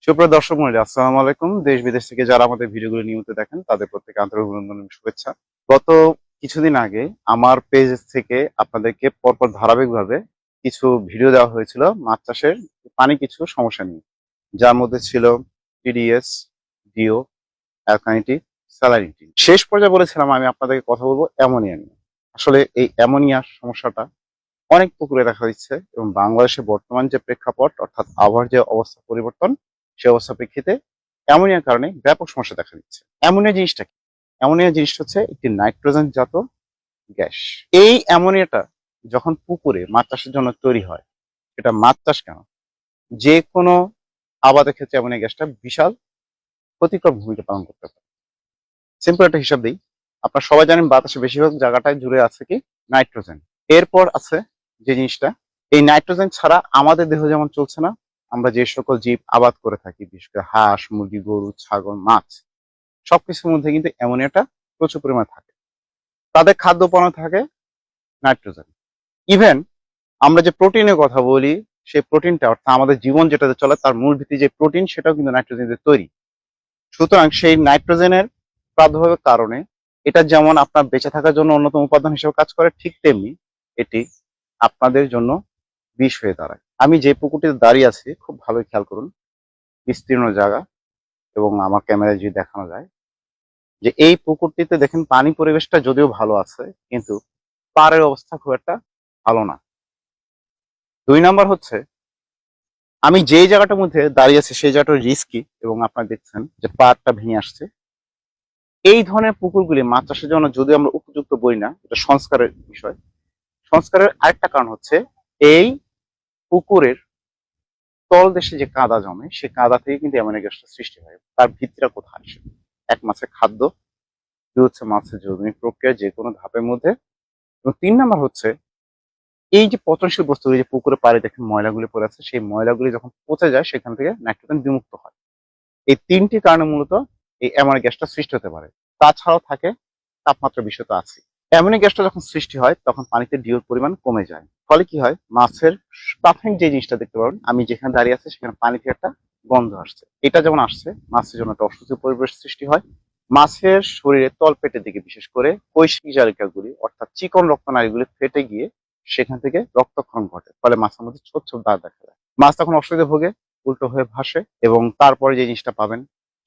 সুপ্রিয় দর্শক মণ্ডলী, আসসালামু আলাইকুম। দেশ বিদেশ থেকে যারা আমাদের ভিডিওগুলো নিয়মিত দেখেন তাদের প্রত্যেকে আন্তরিক অভিনন্দন এবং শুভেচ্ছা। গত কিছুদিন আগে আমার পেজ থেকে আপনাদেরকে পরপর ধারাবাহিকভাবে কিছু ভিডিও দেওয়া হয়েছিল মাছ চাষের পানি কিছু সমস্যা নিয়ে, যার মধ্যে ছিল টিডিএস, ডিও, অ্যালকানিটি, স্যালাইনিটি। শেষ পর্যায়ে বলেছিলাম আমি আপনাদেরকে কথা বলবো অ্যামোনিয়া নিয়ে। আসলে এই অ্যামোনিয়ার সমস্যাটা অনেক পুকুরে দেখা দিচ্ছে এবং বাংলাদেশে বর্তমান যে প্রেক্ষাপট অর্থাৎ আবহাওয়ার যে অবস্থা পরিবর্তন, সে অবস্থা প্রেক্ষিতে অ্যামোনিয়ার কারণে ব্যাপক সমস্যা দেখা দিচ্ছে। অ্যামোনিয়া জিনিসটা কি? অ্যামোনিয়া জিনিসটা হচ্ছে একটি নাইট্রোজেন জাত গ্যাস। এই অ্যামোনিয়াটা যখন পুকুরে মাছ চাষের জন্য তৈরি হয়, এটা মাছ চাষ কেন, যে কোনো আবাদের ক্ষেত্রে অ্যামোনিয়া গ্যাসটা বিশাল ক্ষতিকর ভূমিকা পালন করতে পারে। সিম্পল একটা হিসাব দিই, আপনারা সবাই জানেন বাতাসে বেশিরভাগ জায়গাটায় জুড়ে আছে কি নাইট্রোজেন। এরপর আছে যে জিনিসটা, এই নাইট্রোজেন ছাড়া আমাদের দেহ যেমন চলছে না, আমরা যে সকল জীব আবাদ করে থাকি, বিশেষ করে হাঁস, মুরগি, গরু, ছাগল, মাছ, সবকিছুর মধ্যে কিন্তু অ্যামোনিয়াটা প্রচুর পরিমাণে থাকে। তাদের খাদ্য পণ্যে থাকে নাইট্রোজেন। ইভেন আমরা যে প্রোটিনের কথা বলি, সেই প্রোটিনটা অর্থাৎ আমাদের জীবন যেটাতে চলে তার মূল ভিত্তি যে প্রোটিন, সেটাও কিন্তু নাইট্রোজেন দিয়ে তৈরি। সুতরাং সেই নাইট্রোজেনের প্রাদুর্ভাবের কারণে এটা যেমন আপনার বেঁচে থাকার জন্য অন্যতম উপাদান হিসেবে কাজ করে, ঠিক তেমনি এটি আপনাদের জন্য বিষ হয়ে দাঁড়ায়। আমি যে পুকুরটিতে দাঁড়িয়ে আছি খুব ভালোই খেয়াল করুন, বিস্তীর্ণ জায়গা এবং আমার ক্যামেরায় যদি দেখানো যায় যে এই পুকুরটিতে দেখেন পানি পরিবেশটা যদিও ভালো আছে, কিন্তু পাড়ের অবস্থা খুব একটা ভালো না। 2 নাম্বার হচ্ছে, আমি যেই জায়গাটার মধ্যে দাঁড়িয়ে আছি সেই জায়গাটা রিস্কি এবং আপনারা দেখছেন যে পাড়টা ভেঙে আসছে। এই ধরনের পুকুরগুলি মাছ চাষের জন্য যদিও আমরা উপযুক্ত বলি না, এটা সংস্কারের বিষয়। সংস্কারের আরেকটা কারণ হচ্ছে, এই পুকুরের তলদেশে যে কাদা জমে সেই কাদা থেকে কিন্তু অ্যামোনিয়া গ্যাসটা সৃষ্টি হয়। তার ভিত্তিটা কোথায় আসে? এক, মাছের খাদ্য; দুই হচ্ছে মাছের জৈবিক প্রক্রিয়া যে কোনো ধাপের মধ্যে; এবং 3 নাম্বার হচ্ছে এই যে পচনশীল বস্তুগুলি যে পুকুরে পাড়ে দেখেন ময়লাগুলি পড়ে আছে, সেই ময়লাগুলি যখন পচে যায় সেখান থেকে নাইট্রোজেন বিমুক্ত হয়। এই 3টি কারণে মূলত এই অ্যামোনিয়া গ্যাসটা সৃষ্টি হতে পারে। তাছাড়াও থাকে তাপমাত্রা বিষয় তো আছে। অ্যামোনিয়া গ্যাসটা যখন সৃষ্টি হয় তখন পানিতে ডিওর পরিমাণ কমে যায়। ফলে কি হয়, মাছের প্রাথমিক যে জিনিসটা দেখতে পাবেন, আমি যেখানে দাঁড়িয়ে আছি সেখানে পানি থেকে একটা গন্ধ আসছে। এটা যেমন আসছে, মাছের জন্য একটা অস্বস্তির পরিবেশ সৃষ্টি হয়। মাছের শরীরে তলপেটের দিকে বিশেষ করে কৈশিক জালিকাগুলি অর্থাৎ চিকন রক্তনালীগুলি ফেটে গিয়ে সেখান থেকে রক্তক্ষরণ ঘটে। ফলে মাছের মধ্যে ছোট ছোট দাগ দেখা যায়। মাছ তখন অস্বস্তিতে ভোগে, উল্টো হয়ে ভাসে। এবং তারপরে যে জিনিসটা পাবেন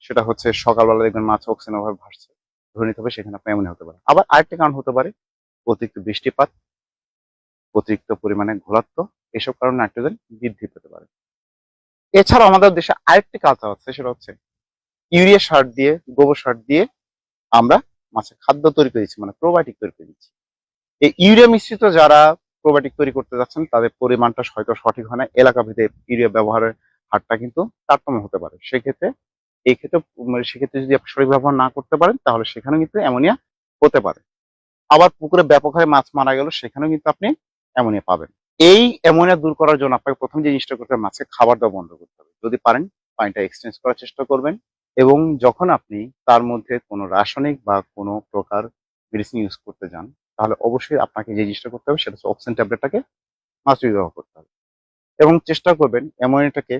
সেটা হচ্ছে, সকালবেলা দেখবেন মাছ অক্সিজেন অভাবে ভাসছে, ধরে নিতে হবে সেখানে আপনার এমনই হতে পারে। আবার আরেকটা কারণ হতে পারে অতিরিক্ত বৃষ্টিপাত, অতিরিক্ত পরিমাণে ঘোলাট্য, এসব কারণে নাইট্রোজেন বৃদ্ধি পেতে পারে। এছাড়াও আমাদের দেশে আরেকটি কালচার আছে, সেটা হচ্ছে ইউরিয়া সার দিয়ে, গোবর সার দিয়ে আমরা মাছের খাদ্য তৈরি করে দিচ্ছি, মানে প্রোবায়োটিক তৈরি করে দিচ্ছি। এই ইউরিয়া মিশ্রিত যারা প্রোবায়োটিক তৈরি করতে যাচ্ছেন তাদের পরিমাণটা হয়তো সঠিক হয় না, এলাকা ভেদে ইউরিয়া ব্যবহারের হারটা কিন্তু তারতম্য হতে পারে। সেক্ষেত্রে এই ক্ষেত্রে সেক্ষেত্রে যদি আপনি সঠিক ব্যবহার না করতে পারেন তাহলে সেখানে কিন্তু অ্যামোনিয়া হতে পারে। আবার পুকুরে ব্যাপক হারে মাছ মারা গেল, সেখানেও কিন্তু আপনি অ্যামোনিয়া পাবেন। এই অ্যামোনিয়া দূর করার জন্য আপনাকে প্রথম যে জিনিসটা করতে হবে, মাছকে খাবার দেওয়া বন্ধ করতে হবে। যদি পারেন পানিটা এক্সচেঞ্জ করার চেষ্টা করবেন। এবং যখন আপনি তার মধ্যে কোনো রাসায়নিক বা কোনো প্রকার মেডিসিন ইউজ করতে যান, তাহলে অবশ্যই আপনাকে যে জিনিসটা করতে হবে সেটা হচ্ছে অক্সিজেন ট্যাবলেটটাকে মাস্ট ব্যবহার করতে হবে। এবং চেষ্টা করবেন অ্যামোনিয়াটাকে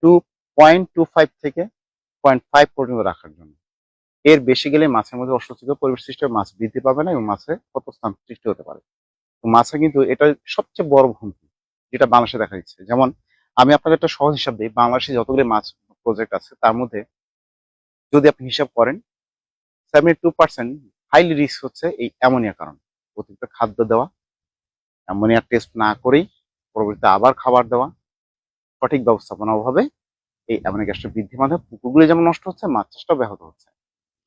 2.25 থেকে 0.5 পর্যন্ত রাখার জন্য। এর বেশি গেলে মাছের মধ্যে অস্বস্তিকর পরিবেশ সৃষ্টি হবে, মাছ বৃদ্ধি পাবে না এবং মাছে ক্ষতস্থান সৃষ্টি হতে পারে। তো মাছে কিন্তু এটা সবচেয়ে বড় হুমকি যেটা বাংলাদেশে দেখা দিচ্ছে। যেমন আমি আপনাকে একটা সহজ হিসাব দিই, বাংলাদেশে যতগুলি মাছ প্রজেক্ট আছে তার মধ্যে যদি আপনি হিসাব করেন 72% হাইলি রিস্ক হচ্ছে এই অ্যামোনিয়া কারণ। অতিরিক্ত খাদ্য দেওয়া, অ্যামোনিয়া টেস্ট না করেই পরবর্তীতে আবার খাবার দেওয়া, সঠিক ব্যবস্থাপনার অভাবে এই অ্যামোনিয়া গ্যাসটা বৃদ্ধির মাধ্যমে পুকুরগুলি যেমন নষ্ট হচ্ছে, মাছ চাষটাও ব্যাহত হচ্ছে।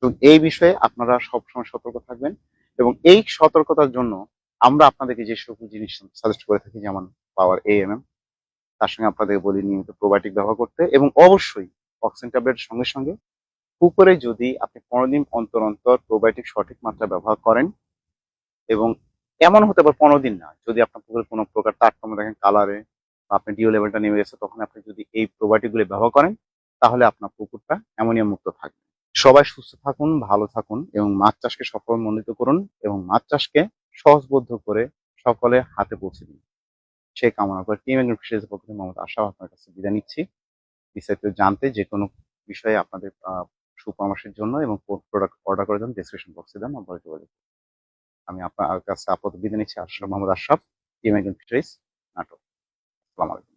তো এই বিষয়ে আপনারা সবসময় সতর্ক থাকবেন। এবং এই সতর্কতার জন্য আমরা আপনাদেরকে যে সকল জিনিস সাজেস্ট করে থাকি, যেমন পাওয়ার এএমএম, তার সঙ্গে আপনাদেরকে বলি নিয়মিত প্রোবায়োটিক ব্যবহার করতে, এবং অবশ্যই অক্সিজেন ট্যাবলেটের সঙ্গে সঙ্গে পুকুরে যদি আপনি 15 দিন অন্তর অন্তর প্রোবায়োটিক সঠিক মাত্রায় ব্যবহার করেন, এবং এমন হতে পারে 15 দিন না, যদি আপনার পুকুরে কোনো প্রকার তারতম্য দেখেন কালারে বা আপনার ডিও লেভেলটা নেমে গেছে, তখন আপনি যদি এই প্রোবায়োটিক গুলো ব্যবহার করেন তাহলে আপনার পুকুরটা অ্যামোনিয়া মুক্ত থাকবে। সবাই সুস্থ থাকুন, ভালো থাকুন এবং মাছ চাষকে সফলমণ্ডিত করুন এবং মাছ চাষকে সহজবোধ্য করে সকলের হাতে পৌঁছে দিন। সেই কামনা করে টিম এগ্রো ফিশারিজ এর পক্ষ থেকে মোহাম্মদ আশরাফ আপনার কাছে বিদায় নিচ্ছি। বিস্তারিত জানতে যে কোনো বিষয়ে আপনাদের সুপরামর্শের জন্য এবং প্রোডাক্ট অর্ডার করার জন্য ডেসক্রিপশন বক্সে দেন নম্বরে যোগাযোগ করুন। আমি আপনার কাছে আপাতত বিদায় নিচ্ছি। Mohammad Ashraf, emergency fisheries, Natore. আসসালামু আলাইকুম।